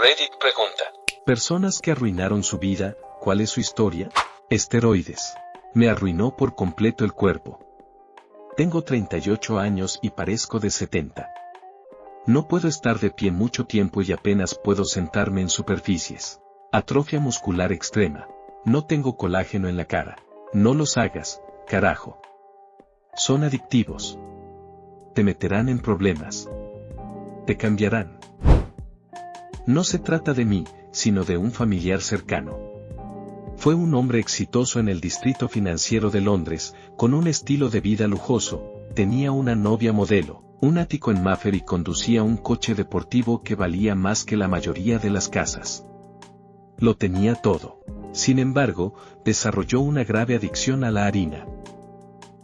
Reddit pregunta. Personas que arruinaron su vida, ¿cuál es su historia? Esteroides. Me arruinó por completo el cuerpo. Tengo 38 años y parezco de 70. No puedo estar de pie mucho tiempo y apenas puedo sentarme en superficies. Atrofia muscular extrema. No tengo colágeno en la cara. No los hagas, carajo. Son adictivos. Te meterán en problemas. Te cambiarán. No se trata de mí, sino de un familiar cercano. Fue un hombre exitoso en el distrito financiero de Londres, con un estilo de vida lujoso, tenía una novia modelo, un ático en Mayfair y conducía un coche deportivo que valía más que la mayoría de las casas. Lo tenía todo. Sin embargo, desarrolló una grave adicción a la harina.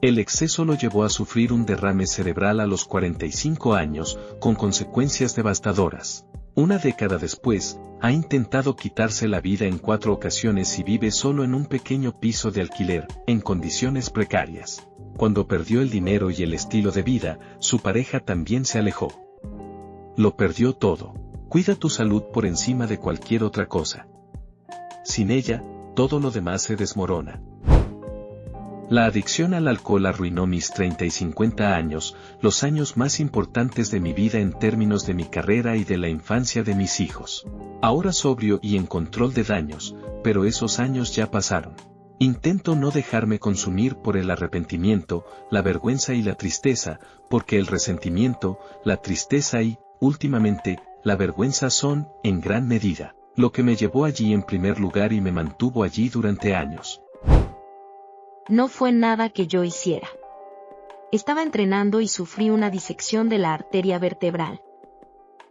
El exceso lo llevó a sufrir un derrame cerebral a los 45 años, con consecuencias devastadoras. Una década después, ha intentado quitarse la vida en 4 ocasiones y vive solo en un pequeño piso de alquiler, en condiciones precarias. Cuando perdió el dinero y el estilo de vida, su pareja también se alejó. Lo perdió todo. Cuida tu salud por encima de cualquier otra cosa. Sin ella, todo lo demás se desmorona. La adicción al alcohol arruinó mis 30 y 50 años, los años más importantes de mi vida en términos de mi carrera y de la infancia de mis hijos. Ahora sobrio y en control de daños, pero esos años ya pasaron. Intento no dejarme consumir por el arrepentimiento, la vergüenza y la tristeza, porque el resentimiento, la tristeza y, últimamente, la vergüenza son, en gran medida, lo que me llevó allí en primer lugar y me mantuvo allí durante años. No fue nada que yo hiciera. Estaba entrenando y sufrí una disección de la arteria vertebral,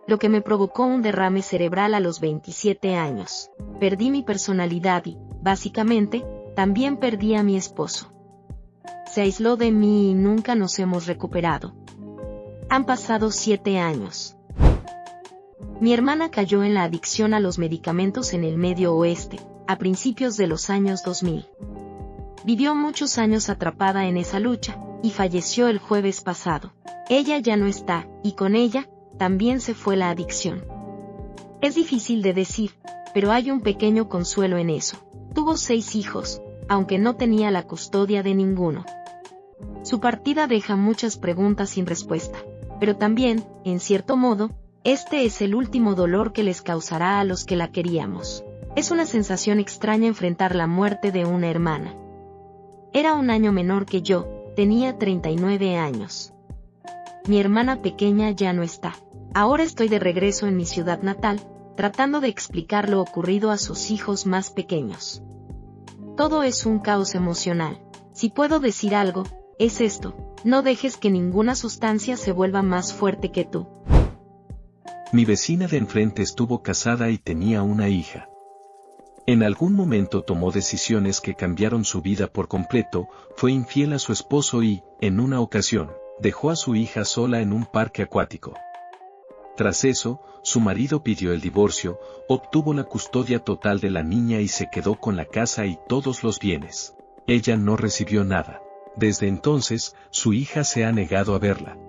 lo que me provocó un derrame cerebral a los 27 años. Perdí mi personalidad y, básicamente, también perdí a mi esposo. Se aisló de mí y nunca nos hemos recuperado. Han pasado 7 años. Mi hermana cayó en la adicción a los medicamentos en el Medio Oeste, a principios de los años 2000. Vivió muchos años atrapada en esa lucha, y falleció el jueves pasado. Ella ya no está, y con ella, también se fue la adicción. Es difícil de decir, pero hay un pequeño consuelo en eso. Tuvo 6 hijos, aunque no tenía la custodia de ninguno. Su partida deja muchas preguntas sin respuesta, pero también, en cierto modo, este es el último dolor que les causará a los que la queríamos. Es una sensación extraña enfrentar la muerte de una hermana. Era un año menor que yo, tenía 39 años. Mi hermana pequeña ya no está. Ahora estoy de regreso en mi ciudad natal, tratando de explicar lo ocurrido a sus hijos más pequeños. Todo es un caos emocional. Si puedo decir algo, es esto: no dejes que ninguna sustancia se vuelva más fuerte que tú. Mi vecina de enfrente estuvo casada y tenía una hija. En algún momento tomó decisiones que cambiaron su vida por completo, fue infiel a su esposo y, en una ocasión, dejó a su hija sola en un parque acuático. Tras eso, su marido pidió el divorcio, obtuvo la custodia total de la niña y se quedó con la casa y todos los bienes. Ella no recibió nada. Desde entonces, su hija se ha negado a verla.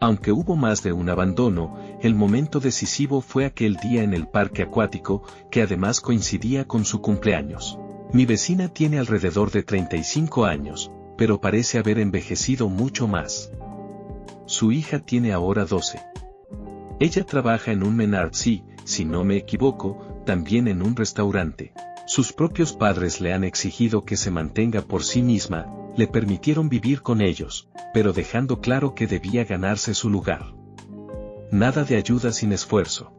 Aunque hubo más de un abandono, el momento decisivo fue aquel día en el parque acuático, que además coincidía con su cumpleaños. Mi vecina tiene alrededor de 35 años, pero parece haber envejecido mucho más. Su hija tiene ahora 12. Ella trabaja en un Menards y, si no me equivoco, también en un restaurante. Sus propios padres le han exigido que se mantenga por sí misma, le permitieron vivir con ellos, pero dejando claro que debía ganarse su lugar. Nada de ayuda sin esfuerzo.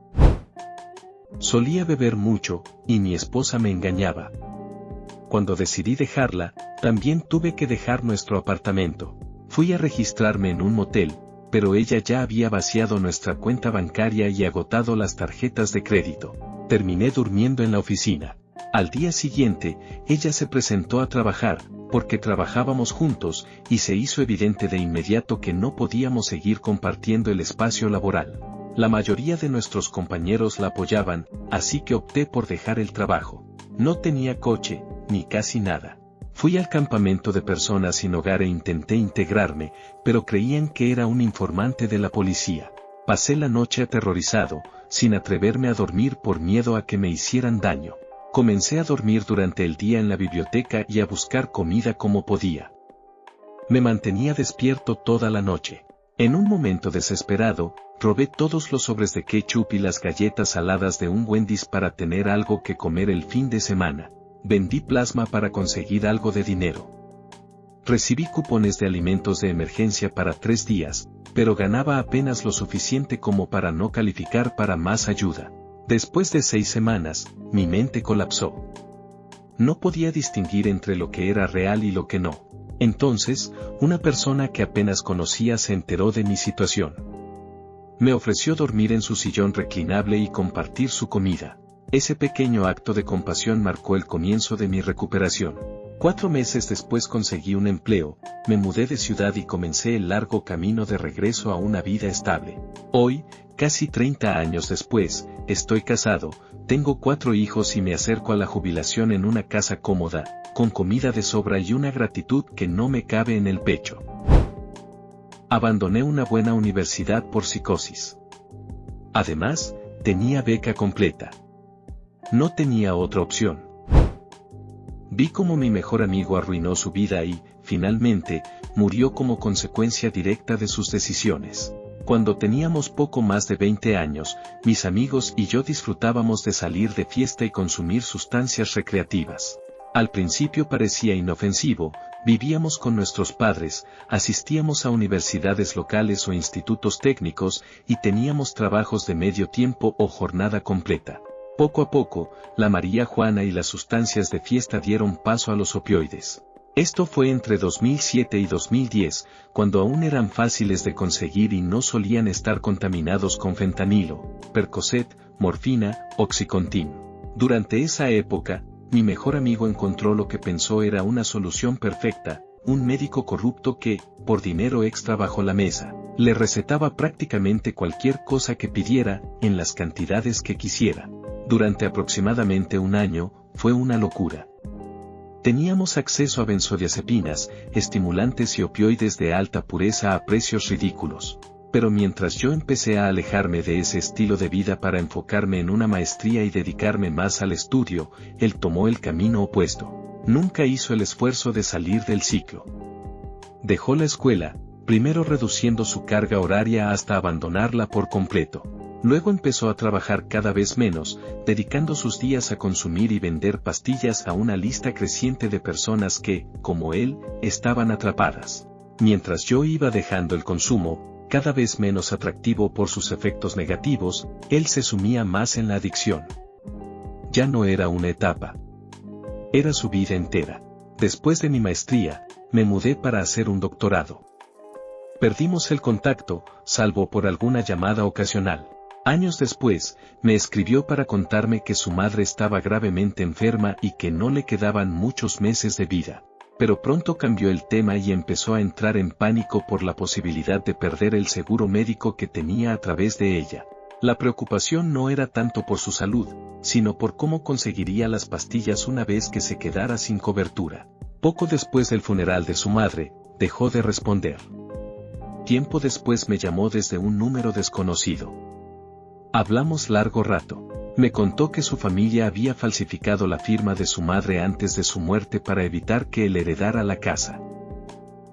Solía beber mucho, y mi esposa me engañaba. Cuando decidí dejarla, también tuve que dejar nuestro apartamento. Fui a registrarme en un motel, pero ella ya había vaciado nuestra cuenta bancaria y agotado las tarjetas de crédito. Terminé durmiendo en la oficina. Al día siguiente, ella se presentó a trabajar, porque trabajábamos juntos, y se hizo evidente de inmediato que no podíamos seguir compartiendo el espacio laboral. La mayoría de nuestros compañeros la apoyaban, así que opté por dejar el trabajo. No tenía coche, ni casi nada. Fui al campamento de personas sin hogar e intenté integrarme, pero creían que era un informante de la policía. Pasé la noche aterrorizado, sin atreverme a dormir por miedo a que me hicieran daño. Comencé a dormir durante el día en la biblioteca y a buscar comida como podía. Me mantenía despierto toda la noche. En un momento desesperado, robé todos los sobres de ketchup y las galletas saladas de un Wendy's para tener algo que comer el fin de semana. Vendí plasma para conseguir algo de dinero. Recibí cupones de alimentos de emergencia para 3 días, pero ganaba apenas lo suficiente como para no calificar para más ayuda. Después de 6 semanas, mi mente colapsó. No podía distinguir entre lo que era real y lo que no. Entonces, una persona que apenas conocía se enteró de mi situación. Me ofreció dormir en su sillón reclinable y compartir su comida. Ese pequeño acto de compasión marcó el comienzo de mi recuperación. 4 meses después conseguí un empleo, me mudé de ciudad y comencé el largo camino de regreso a una vida estable. Hoy, casi 30 años después, estoy casado, tengo 4 hijos y me acerco a la jubilación en una casa cómoda, con comida de sobra y una gratitud que no me cabe en el pecho. Abandoné una buena universidad por psicosis. Además, tenía beca completa. No tenía otra opción. Vi cómo mi mejor amigo arruinó su vida y, finalmente, murió como consecuencia directa de sus decisiones. Cuando teníamos poco más de 20 años, mis amigos y yo disfrutábamos de salir de fiesta y consumir sustancias recreativas. Al principio parecía inofensivo, vivíamos con nuestros padres, asistíamos a universidades locales o institutos técnicos y teníamos trabajos de medio tiempo o jornada completa. Poco a poco, la María Juana y las sustancias de fiesta dieron paso a los opioides. Esto fue entre 2007 y 2010, cuando aún eran fáciles de conseguir y no solían estar contaminados con fentanilo, Percocet, morfina, Oxycontin. Durante esa época, mi mejor amigo encontró lo que pensó era una solución perfecta, un médico corrupto que, por dinero extra bajo la mesa, le recetaba prácticamente cualquier cosa que pidiera, en las cantidades que quisiera. Durante aproximadamente un año, fue una locura. Teníamos acceso a benzodiazepinas, estimulantes y opioides de alta pureza a precios ridículos. Pero mientras yo empecé a alejarme de ese estilo de vida para enfocarme en una maestría y dedicarme más al estudio, él tomó el camino opuesto. Nunca hizo el esfuerzo de salir del ciclo. Dejó la escuela, primero reduciendo su carga horaria hasta abandonarla por completo. Luego empezó a trabajar cada vez menos, dedicando sus días a consumir y vender pastillas a una lista creciente de personas que, como él, estaban atrapadas. Mientras yo iba dejando el consumo, cada vez menos atractivo por sus efectos negativos, él se sumía más en la adicción. Ya no era una etapa. Era su vida entera. Después de mi maestría, me mudé para hacer un doctorado. Perdimos el contacto, salvo por alguna llamada ocasional. Años después, me escribió para contarme que su madre estaba gravemente enferma y que no le quedaban muchos meses de vida. Pero pronto cambió el tema y empezó a entrar en pánico por la posibilidad de perder el seguro médico que tenía a través de ella. La preocupación no era tanto por su salud, sino por cómo conseguiría las pastillas una vez que se quedara sin cobertura. Poco después del funeral de su madre, dejó de responder. Tiempo después me llamó desde un número desconocido. Hablamos largo rato. Me contó que su familia había falsificado la firma de su madre antes de su muerte para evitar que él heredara la casa.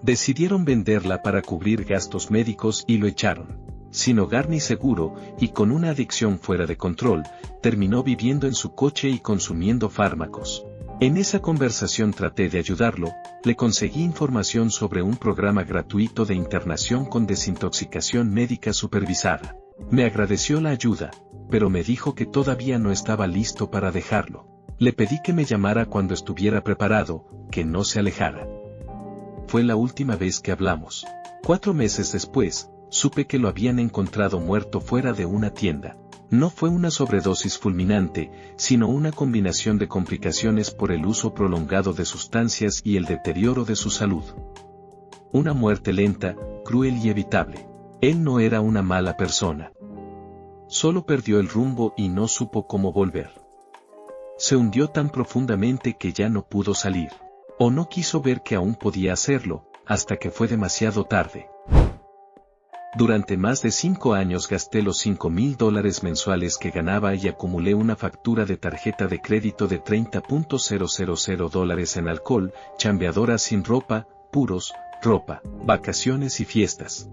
Decidieron venderla para cubrir gastos médicos y lo echaron. Sin hogar ni seguro, y con una adicción fuera de control, terminó viviendo en su coche y consumiendo fármacos. En esa conversación traté de ayudarlo, le conseguí información sobre un programa gratuito de internación con desintoxicación médica supervisada. Me agradeció la ayuda, pero me dijo que todavía no estaba listo para dejarlo. Le pedí que me llamara cuando estuviera preparado, que no se alejara. Fue la última vez que hablamos. 4 meses después, supe que lo habían encontrado muerto fuera de una tienda. No fue una sobredosis fulminante, sino una combinación de complicaciones por el uso prolongado de sustancias y el deterioro de su salud. Una muerte lenta, cruel y evitable. Él no era una mala persona. Solo perdió el rumbo y no supo cómo volver. Se hundió tan profundamente que ya no pudo salir. O no quiso ver que aún podía hacerlo, hasta que fue demasiado tarde. Durante más de 5 años gasté los $5,000 mensuales que ganaba y acumulé una factura de tarjeta de crédito de $30,000 en alcohol, chambeadora sin ropa, puros, ropa, vacaciones y fiestas.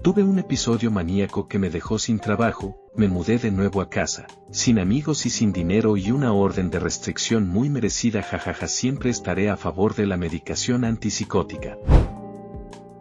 Tuve un episodio maníaco que me dejó sin trabajo, me mudé de nuevo a casa, sin amigos y sin dinero y una orden de restricción muy merecida, jajaja, siempre estaré a favor de la medicación antipsicótica.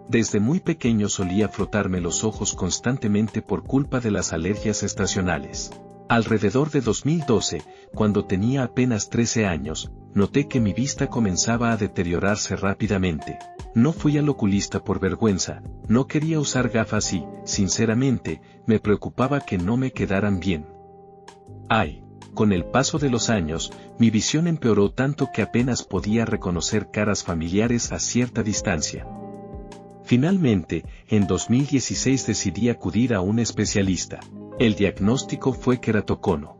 Desde muy pequeño solía frotarme los ojos constantemente por culpa de las alergias estacionales. Alrededor de 2012, cuando tenía apenas 13 años, noté que mi vista comenzaba a deteriorarse rápidamente. No fui al oculista por vergüenza, no quería usar gafas y, sinceramente, me preocupaba que no me quedaran bien. Con el paso de los años, mi visión empeoró tanto que apenas podía reconocer caras familiares a cierta distancia. Finalmente, en 2016 decidí acudir a un especialista. El diagnóstico fue queratocono.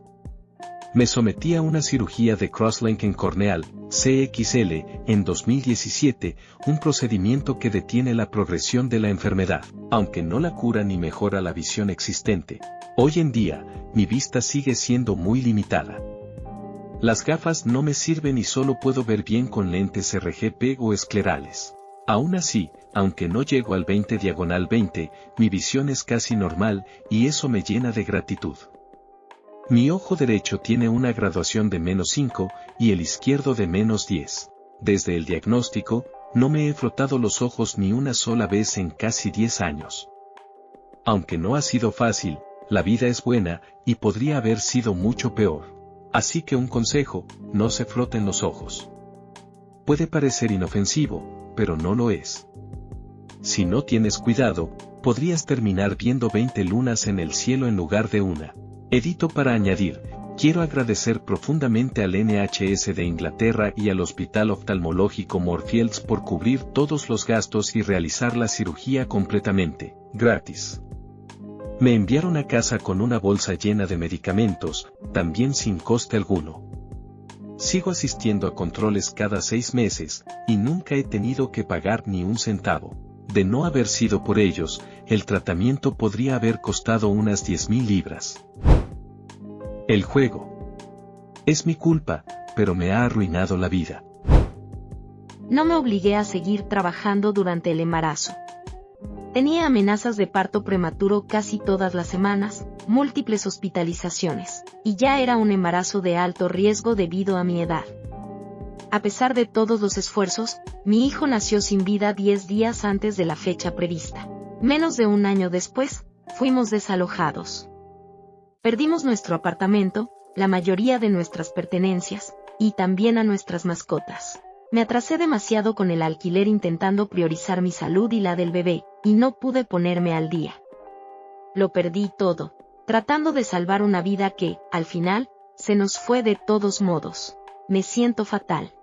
Me sometí a una cirugía de cross-linking corneal, CXL, en 2017, un procedimiento que detiene la progresión de la enfermedad, aunque no la cura ni mejora la visión existente. Hoy en día, mi vista sigue siendo muy limitada. Las gafas no me sirven y solo puedo ver bien con lentes RGB o esclerales. Aún así, aunque no llego al 20/20, mi visión es casi normal, y eso me llena de gratitud. Mi ojo derecho tiene una graduación de -5, y el izquierdo de -10. Desde el diagnóstico, no me he frotado los ojos ni una sola vez en casi 10 años. Aunque no ha sido fácil, la vida es buena, y podría haber sido mucho peor. Así que un consejo, no se froten los ojos. Puede parecer inofensivo, pero no lo es. Si no tienes cuidado, podrías terminar viendo 20 lunas en el cielo en lugar de una. Edito para añadir, quiero agradecer profundamente al NHS de Inglaterra y al Hospital Oftalmológico Moorfields por cubrir todos los gastos y realizar la cirugía completamente, gratis. Me enviaron a casa con una bolsa llena de medicamentos, también sin coste alguno. Sigo asistiendo a controles cada 6 meses, y nunca he tenido que pagar ni un centavo. De no haber sido por ellos, el tratamiento podría haber costado unas 10,000 libras. El juego. Es mi culpa, pero me ha arruinado la vida. No me obligué a seguir trabajando durante el embarazo. Tenía amenazas de parto prematuro casi todas las semanas, múltiples hospitalizaciones, y ya era un embarazo de alto riesgo debido a mi edad. A pesar de todos los esfuerzos, mi hijo nació sin vida 10 días antes de la fecha prevista. Menos de un año después, fuimos desalojados. Perdimos nuestro apartamento, la mayoría de nuestras pertenencias, y también a nuestras mascotas. Me atrasé demasiado con el alquiler intentando priorizar mi salud y la del bebé, y no pude ponerme al día. Lo perdí todo, tratando de salvar una vida que, al final, se nos fue de todos modos. Me siento fatal.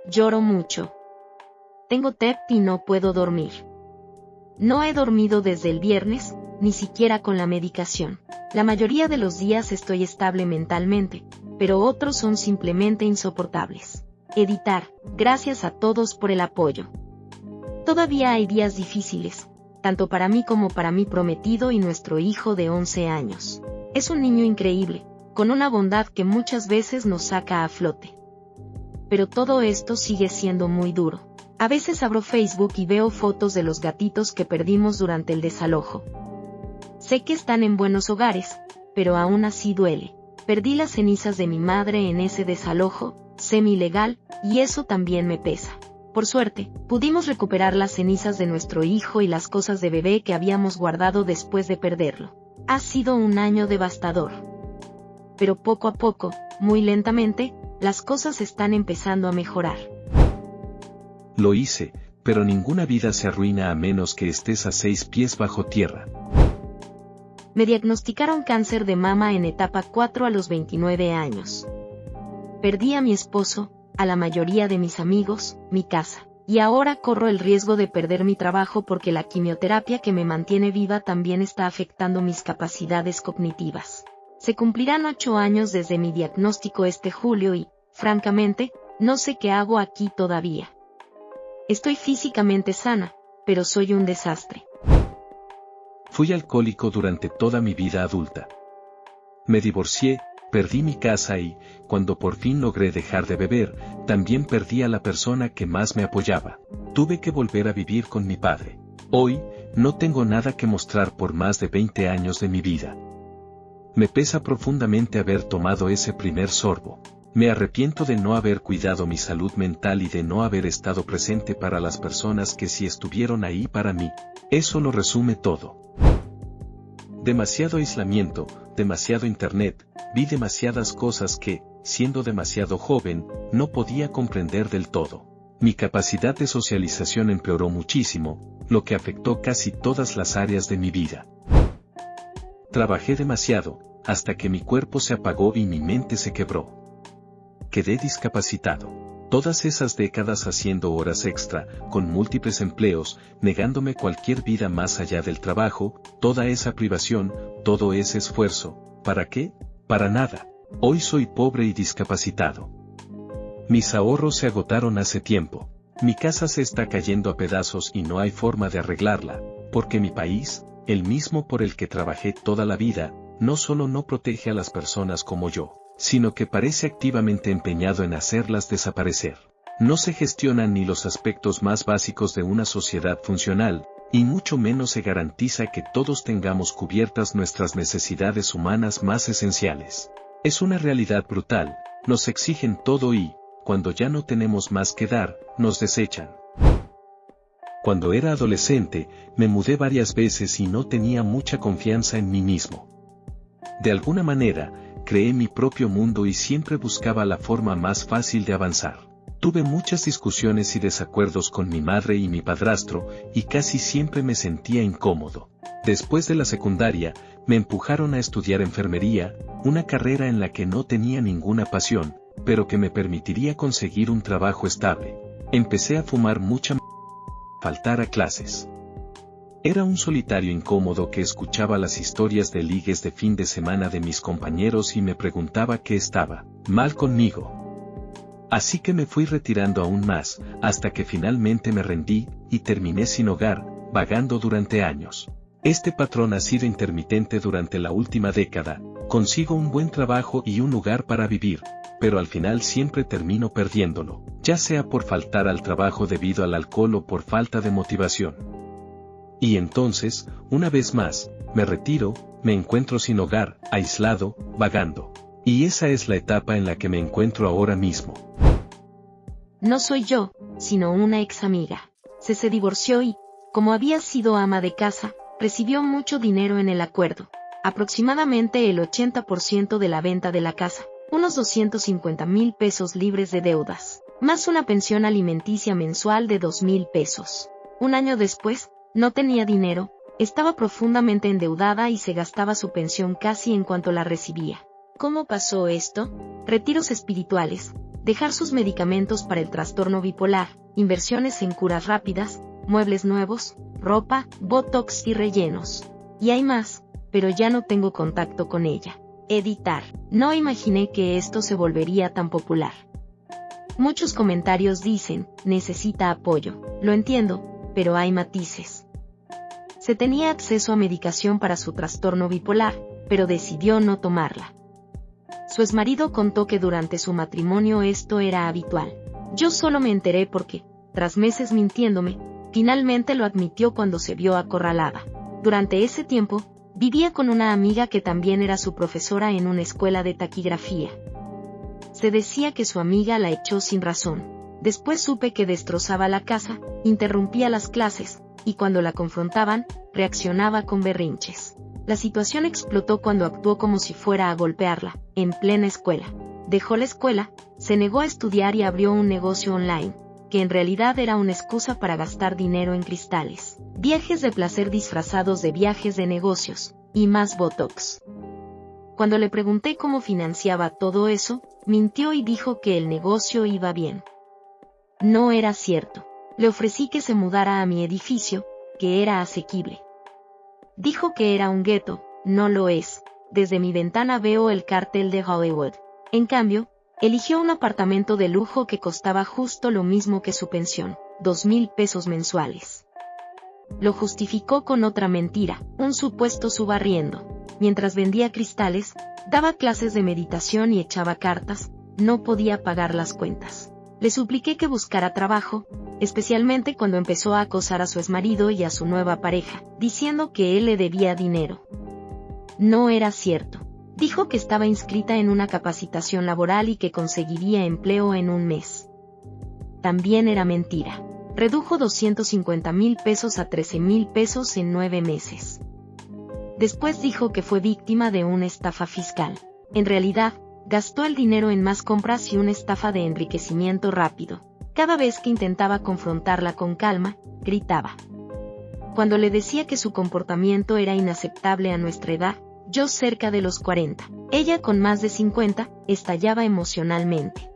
Lloro mucho. Tengo TEP y no puedo dormir. No he dormido desde el viernes, ni siquiera con la medicación. La mayoría de los días estoy estable mentalmente, pero otros son simplemente insoportables. Editar, gracias a todos por el apoyo. Todavía hay días difíciles, tanto para mí como para mi prometido y nuestro hijo de 11 años. Es un niño increíble, con una bondad que muchas veces nos saca a flote. Pero todo esto sigue siendo muy duro. A veces abro Facebook y veo fotos de los gatitos que perdimos durante el desalojo. Sé que están en buenos hogares, pero aún así duele. Perdí las cenizas de mi madre en ese desalojo, semi-ilegal, y eso también me pesa. Por suerte, pudimos recuperar las cenizas de nuestro hijo y las cosas de bebé que habíamos guardado después de perderlo. Ha sido un año devastador. Pero poco a poco, muy lentamente, las cosas están empezando a mejorar. Lo hice, pero ninguna vida se arruina a menos que estés a 6 pies bajo tierra. Me diagnosticaron cáncer de mama en etapa 4 a los 29 años. Perdí a mi esposo, a la mayoría de mis amigos, mi casa, y ahora corro el riesgo de perder mi trabajo porque la quimioterapia que me mantiene viva también está afectando mis capacidades cognitivas. Se cumplirán 8 años desde mi diagnóstico este julio y, francamente, no sé qué hago aquí todavía. Estoy físicamente sana, pero soy un desastre. Fui alcohólico durante toda mi vida adulta. Me divorcié, perdí mi casa y, cuando por fin logré dejar de beber, también perdí a la persona que más me apoyaba. Tuve que volver a vivir con mi padre. Hoy, no tengo nada que mostrar por más de 20 años de mi vida. Me pesa profundamente haber tomado ese primer sorbo. Me arrepiento de no haber cuidado mi salud mental y de no haber estado presente para las personas que sí estuvieron ahí para mí. Eso lo resume todo. Demasiado aislamiento, demasiado internet, vi demasiadas cosas que, siendo demasiado joven, no podía comprender del todo. Mi capacidad de socialización empeoró muchísimo, lo que afectó casi todas las áreas de mi vida. Trabajé demasiado, hasta que mi cuerpo se apagó y mi mente se quebró. Quedé discapacitado. Todas esas décadas haciendo horas extra, con múltiples empleos, negándome cualquier vida más allá del trabajo, toda esa privación, todo ese esfuerzo, ¿para qué? Para nada. Hoy soy pobre y discapacitado. Mis ahorros se agotaron hace tiempo. Mi casa se está cayendo a pedazos y no hay forma de arreglarla, porque mi país, el mismo por el que trabajé toda la vida, no solo no protege a las personas como yo, sino que parece activamente empeñado en hacerlas desaparecer. No se gestionan ni los aspectos más básicos de una sociedad funcional, y mucho menos se garantiza que todos tengamos cubiertas nuestras necesidades humanas más esenciales. Es una realidad brutal, nos exigen todo y, cuando ya no tenemos más que dar, nos desechan. Cuando era adolescente, me mudé varias veces y no tenía mucha confianza en mí mismo. De alguna manera, creé mi propio mundo y siempre buscaba la forma más fácil de avanzar. Tuve muchas discusiones y desacuerdos con mi madre y mi padrastro, y casi siempre me sentía incómodo. Después de la secundaria, me empujaron a estudiar enfermería, una carrera en la que no tenía ninguna pasión, pero que me permitiría conseguir un trabajo estable. Empecé a fumar mucha faltar a clases. Era un solitario incómodo que escuchaba las historias de ligues de fin de semana de mis compañeros y me preguntaba qué estaba mal conmigo. Así que me fui retirando aún más, hasta que finalmente me rendí, y terminé sin hogar, vagando durante años. Este patrón ha sido intermitente durante la última década, consigo un buen trabajo y un lugar para vivir, pero al final siempre termino perdiéndolo, ya sea por faltar al trabajo debido al alcohol o por falta de motivación. Y entonces, una vez más, me retiro, me encuentro sin hogar, aislado, vagando. Y esa es la etapa en la que me encuentro ahora mismo. No soy yo, sino una ex amiga. Se divorció y, como había sido ama de casa, recibió mucho dinero en el acuerdo, aproximadamente el 80% de la venta de la casa, unos 250,000 pesos libres de deudas, más una pensión alimenticia mensual de 2,000 pesos. Un año después, no tenía dinero, estaba profundamente endeudada y se gastaba su pensión casi en cuanto la recibía. ¿Cómo pasó esto? Retiros espirituales, dejar sus medicamentos para el trastorno bipolar, inversiones en curas rápidas, muebles nuevos, ropa, botox y rellenos. Y hay más, pero ya no tengo contacto con ella. Editar. No imaginé que esto se volvería tan popular. Muchos comentarios dicen, necesita apoyo. Lo entiendo, pero hay matices. Se tenía acceso a medicación para su trastorno bipolar, pero decidió no tomarla. Su exmarido contó que durante su matrimonio esto era habitual. Yo solo me enteré porque, tras meses mintiéndome, finalmente lo admitió cuando se vio acorralada. Durante ese tiempo, vivía con una amiga que también era su profesora en una escuela de taquigrafía. Se decía que su amiga la echó sin razón. Después supe que destrozaba la casa, interrumpía las clases, y cuando la confrontaban, reaccionaba con berrinches. La situación explotó cuando actuó como si fuera a golpearla, en plena escuela. Dejó la escuela, se negó a estudiar y abrió un negocio online, que en realidad era una excusa para gastar dinero en cristales, viajes de placer disfrazados de viajes de negocios, y más botox. Cuando le pregunté cómo financiaba todo eso, mintió y dijo que el negocio iba bien. No era cierto. Le ofrecí que se mudara a mi edificio, que era asequible. Dijo que era un gueto, no lo es. Desde mi ventana veo el cartel de Hollywood. En cambio, eligió un apartamento de lujo que costaba justo lo mismo que su pensión, 2,000 pesos mensuales. lo justificó con otra mentira, un supuesto subarriendo. Mientras vendía cristales, daba clases de meditación y echaba cartas, no podía pagar las cuentas. Le supliqué que buscara trabajo, especialmente cuando empezó a acosar a su exmarido y a su nueva pareja, diciendo que él le debía dinero. No era cierto. Dijo que estaba inscrita en una capacitación laboral y que conseguiría empleo en un mes. También era mentira. Redujo 250,000 pesos a 13,000 pesos en 9 meses. Después dijo que fue víctima de una estafa fiscal. En realidad, gastó el dinero en más compras y una estafa de enriquecimiento rápido. Cada vez que intentaba confrontarla con calma, gritaba. Cuando le decía que su comportamiento era inaceptable a nuestra edad, yo cerca de los 40, ella con más de 50, estallaba emocionalmente.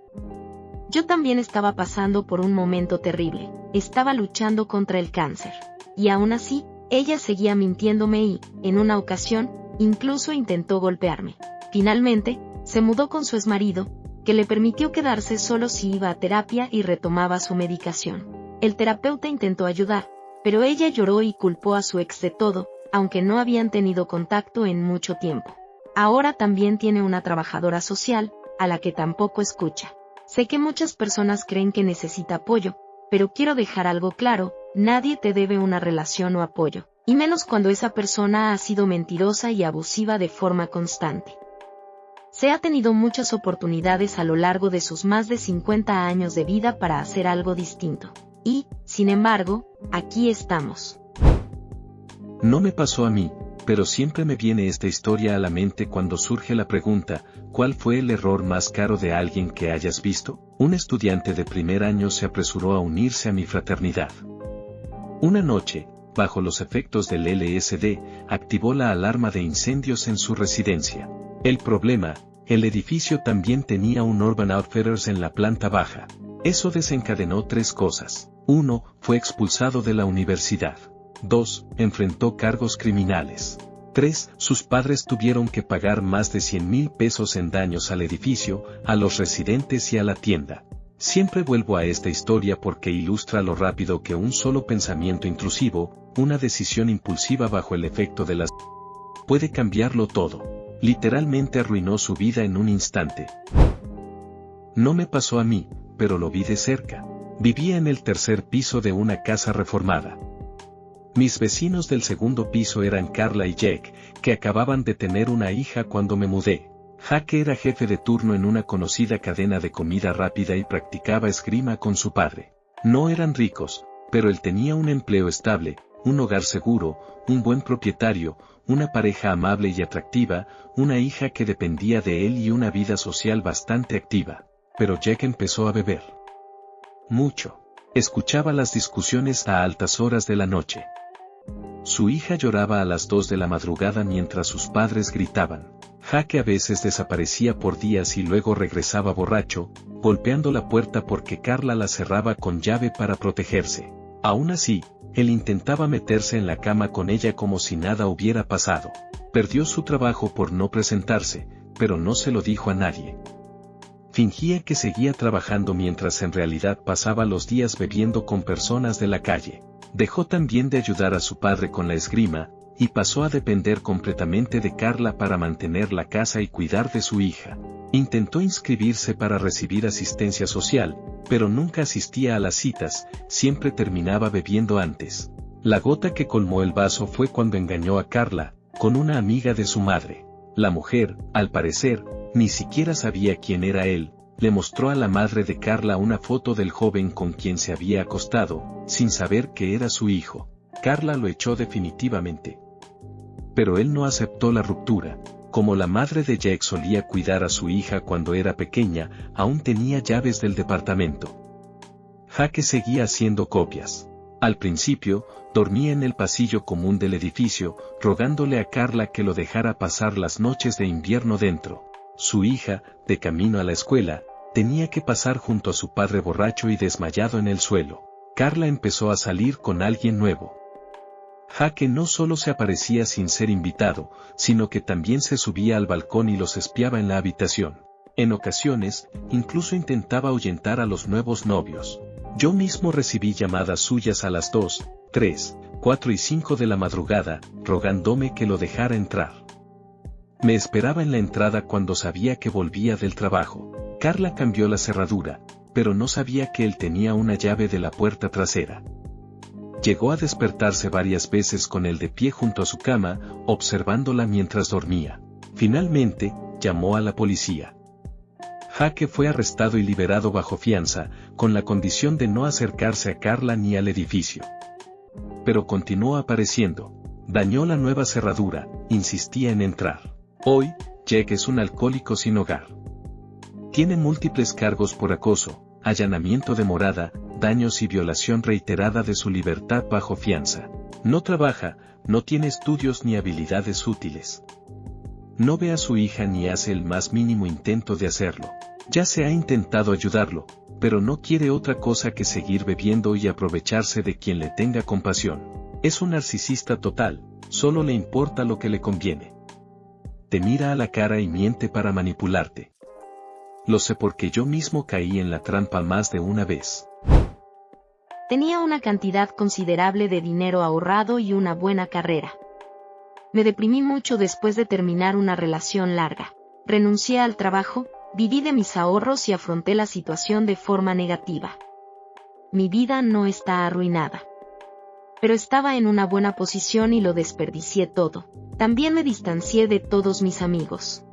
Yo también estaba pasando por un momento terrible, estaba luchando contra el cáncer. Y aún así, ella seguía mintiéndome y, en una ocasión, incluso intentó golpearme. Finalmente, se mudó con su exmarido, que le permitió quedarse solo si iba a terapia y retomaba su medicación. El terapeuta intentó ayudar, pero ella lloró y culpó a su ex de todo, aunque no habían tenido contacto en mucho tiempo. Ahora también tiene una trabajadora social, a la que tampoco escucha. Sé que muchas personas creen que necesita apoyo, pero quiero dejar algo claro, nadie te debe una relación o apoyo, y menos cuando esa persona ha sido mentirosa y abusiva de forma constante. Se ha tenido muchas oportunidades a lo largo de sus más de 50 años de vida para hacer algo distinto. Y, sin embargo, aquí estamos. No me pasó a mí, pero siempre me viene esta historia a la mente cuando surge la pregunta, ¿cuál fue el error más caro de alguien que hayas visto? Un estudiante de primer año se apresuró a unirse a mi fraternidad. Una noche, bajo los efectos del LSD, activó la alarma de incendios en su residencia. El problema, el edificio también tenía un Urban Outfitters en la planta baja. Eso desencadenó 3 cosas. 1. Fue expulsado de la universidad. 2. Enfrentó cargos criminales. 3. Sus padres tuvieron que pagar más de 100,000 pesos en daños al edificio, a los residentes y a la tienda. Siempre vuelvo a esta historia porque ilustra lo rápido que un solo pensamiento intrusivo, una decisión impulsiva bajo el efecto de las puede cambiarlo todo. Literalmente arruinó su vida en un instante. No me pasó a mí, pero lo vi de cerca. Vivía en el 3er piso de una casa reformada. Mis vecinos del 2º piso eran Carla y Jack, que acababan de tener una hija cuando me mudé. Jack era jefe de turno en una conocida cadena de comida rápida y practicaba esgrima con su padre. No eran ricos, pero él tenía un empleo estable, un hogar seguro, un buen propietario, una pareja amable y atractiva, una hija que dependía de él y una vida social bastante activa. Pero Jack empezó a beber. Mucho. Escuchaba las discusiones a altas horas de la noche. Su hija lloraba a las 2 de la madrugada mientras sus padres gritaban. Jack a veces desaparecía por días y luego regresaba borracho, golpeando la puerta porque Carla la cerraba con llave para protegerse. Aún así, él intentaba meterse en la cama con ella como si nada hubiera pasado. Perdió su trabajo por no presentarse, pero no se lo dijo a nadie. Fingía que seguía trabajando mientras en realidad pasaba los días bebiendo con personas de la calle. Dejó también de ayudar a su padre con la esgrima, y pasó a depender completamente de Carla para mantener la casa y cuidar de su hija. Intentó inscribirse para recibir asistencia social, pero nunca asistía a las citas, siempre terminaba bebiendo antes. La gota que colmó el vaso fue cuando engañó a Carla, con una amiga de su madre. La mujer, al parecer, ni siquiera sabía quién era él, le mostró a la madre de Carla una foto del joven con quien se había acostado, sin saber que era su hijo. Carla lo echó definitivamente. Pero él no aceptó la ruptura. Como la madre de Jack solía cuidar a su hija cuando era pequeña, aún tenía llaves del departamento. Jack seguía haciendo copias. Al principio, dormía en el pasillo común del edificio, rogándole a Carla que lo dejara pasar las noches de invierno dentro. Su hija, de camino a la escuela, tenía que pasar junto a su padre borracho y desmayado en el suelo. Carla empezó a salir con alguien nuevo. Jack no solo se aparecía sin ser invitado, sino que también se subía al balcón y los espiaba en la habitación. En ocasiones, incluso intentaba ahuyentar a los nuevos novios. Yo mismo recibí llamadas suyas a las 2, 3 4 y 5 de la madrugada, rogándome que lo dejara entrar. Me esperaba en la entrada cuando sabía que volvía del trabajo. Carla cambió la cerradura, pero no sabía que él tenía una llave de la puerta trasera. Llegó a despertarse varias veces con él de pie junto a su cama, observándola mientras dormía. Finalmente, llamó a la policía. Jaque fue arrestado y liberado bajo fianza, con la condición de no acercarse a Carla ni al edificio. Pero continuó apareciendo. Dañó la nueva cerradura, insistía en entrar. Hoy, Jack es un alcohólico sin hogar. Tiene múltiples cargos por acoso, allanamiento de morada, daños y violación reiterada de su libertad bajo fianza. No trabaja, no tiene estudios ni habilidades útiles. No ve a su hija ni hace el más mínimo intento de hacerlo. Ya se ha intentado ayudarlo, pero no quiere otra cosa que seguir bebiendo y aprovecharse de quien le tenga compasión. Es un narcisista total, solo le importa lo que le conviene. Te mira a la cara y miente para manipularte. Lo sé porque yo mismo caí en la trampa más de una vez. Tenía una cantidad considerable de dinero ahorrado y una buena carrera. Me deprimí mucho después de terminar una relación larga. Renuncié al trabajo, viví de mis ahorros y afronté la situación de forma negativa. Mi vida no está arruinada. Pero estaba en una buena posición y lo desperdicié todo. También me distancié de todos mis amigos.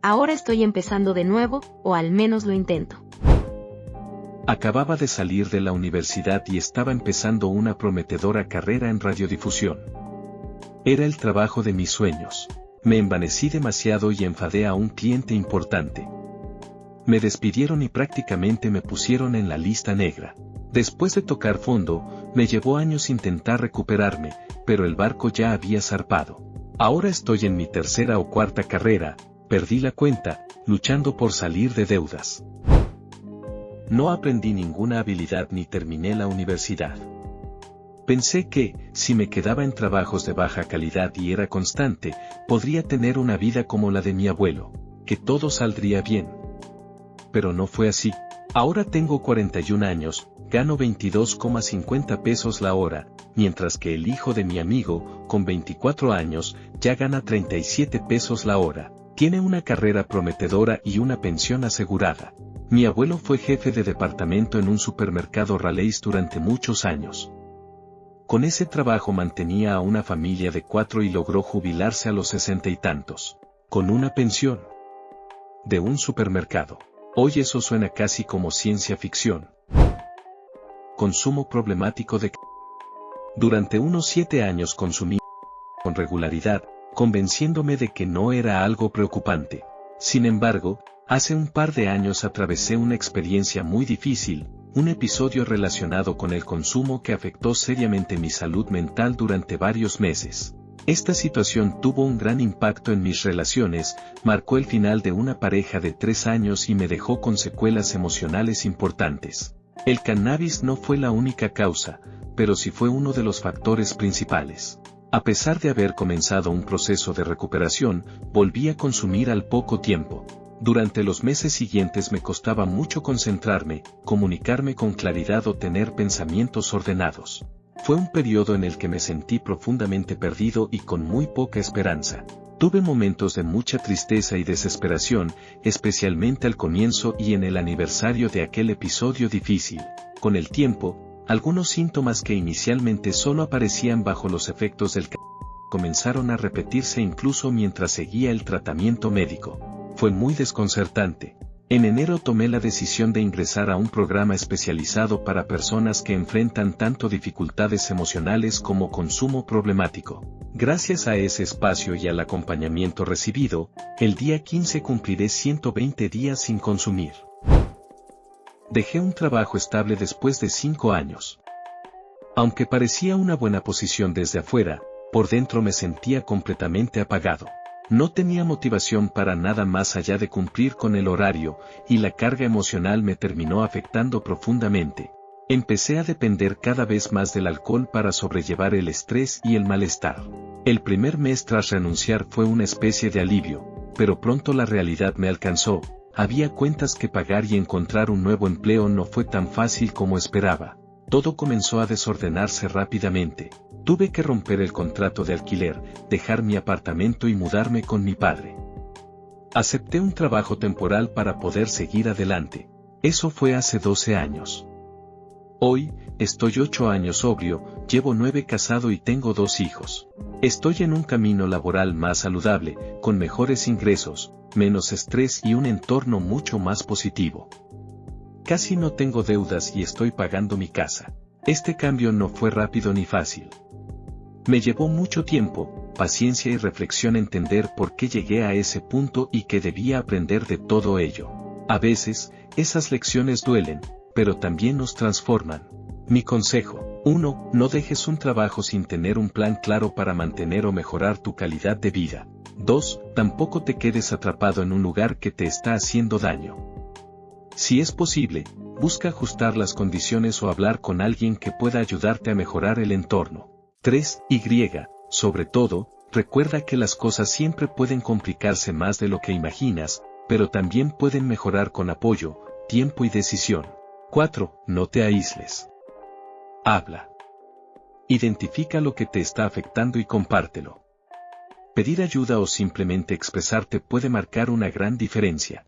Ahora estoy empezando de nuevo, o al menos lo intento. Acababa de salir de la universidad y estaba empezando una prometedora carrera en radiodifusión. Era el trabajo de mis sueños. Me envanecí demasiado y enfadé a un cliente importante. Me despidieron y prácticamente me pusieron en la lista negra. Después de tocar fondo, me llevó años intentar recuperarme, pero el barco ya había zarpado. Ahora estoy en mi tercera o cuarta carrera, perdí la cuenta, luchando por salir de deudas. No aprendí ninguna habilidad ni terminé la universidad. Pensé que, si me quedaba en trabajos de baja calidad y era constante, podría tener una vida como la de mi abuelo, que todo saldría bien. Pero no fue así. Ahora tengo 41 años, gano 22,50 pesos la hora, mientras que el hijo de mi amigo, con 24 años, ya gana 37 pesos la hora. Tiene una carrera prometedora y una pensión asegurada. Mi abuelo fue jefe de departamento en un supermercado Raley's durante muchos años. Con ese trabajo mantenía a una familia de 4 y logró jubilarse a los 60 y tantos. Con una pensión de un supermercado. Hoy eso suena casi como ciencia ficción. Consumo problemático de... Durante unos 7 años consumí con regularidad, convenciéndome de que no era algo preocupante. Sin embargo, hace un par de años atravesé una experiencia muy difícil, un episodio relacionado con el consumo que afectó seriamente mi salud mental durante varios meses. Esta situación tuvo un gran impacto en mis relaciones, marcó el final de una pareja de 3 años y me dejó con secuelas emocionales importantes. El cannabis no fue la única causa, pero sí fue uno de los factores principales. A pesar de haber comenzado un proceso de recuperación, volví a consumir al poco tiempo. Durante los meses siguientes me costaba mucho concentrarme, comunicarme con claridad o tener pensamientos ordenados. Fue un periodo en el que me sentí profundamente perdido y con muy poca esperanza. Tuve momentos de mucha tristeza y desesperación, especialmente al comienzo y en el aniversario de aquel episodio difícil. Con el tiempo, algunos síntomas que inicialmente solo aparecían bajo los efectos del comenzaron a repetirse incluso mientras seguía el tratamiento médico. Fue muy desconcertante. En enero tomé la decisión de ingresar a un programa especializado para personas que enfrentan tanto dificultades emocionales como consumo problemático. Gracias a ese espacio y al acompañamiento recibido, el día 15 cumpliré 120 días sin consumir. Dejé un trabajo estable después de 5 años. Aunque parecía una buena posición desde afuera, por dentro me sentía completamente apagado. No tenía motivación para nada más allá de cumplir con el horario, y la carga emocional me terminó afectando profundamente. Empecé a depender cada vez más del alcohol para sobrellevar el estrés y el malestar. El primer mes tras renunciar fue una especie de alivio, pero pronto la realidad me alcanzó. Había cuentas que pagar y encontrar un nuevo empleo no fue tan fácil como esperaba. Todo comenzó a desordenarse rápidamente. Tuve que romper el contrato de alquiler, dejar mi apartamento y mudarme con mi padre. Acepté un trabajo temporal para poder seguir adelante. Eso fue hace 12 años. Hoy, estoy 8 años sobrio, llevo 9 casado y tengo 2 hijos. Estoy en un camino laboral más saludable, con mejores ingresos, menos estrés y un entorno mucho más positivo. Casi no tengo deudas y estoy pagando mi casa. Este cambio no fue rápido ni fácil. Me llevó mucho tiempo, paciencia y reflexión entender por qué llegué a ese punto y que debía aprender de todo ello. A veces, esas lecciones duelen, pero también nos transforman. Mi consejo: 1. No dejes un trabajo sin tener un plan claro para mantener o mejorar tu calidad de vida. 2. Tampoco te quedes atrapado en un lugar que te está haciendo daño. Si es posible, busca ajustar las condiciones o hablar con alguien que pueda ayudarte a mejorar el entorno. 3. Sobre todo, recuerda que las cosas siempre pueden complicarse más de lo que imaginas, pero también pueden mejorar con apoyo, tiempo y decisión. 4. No te aísles. Habla. Identifica lo que te está afectando y compártelo. Pedir ayuda o simplemente expresarte puede marcar una gran diferencia.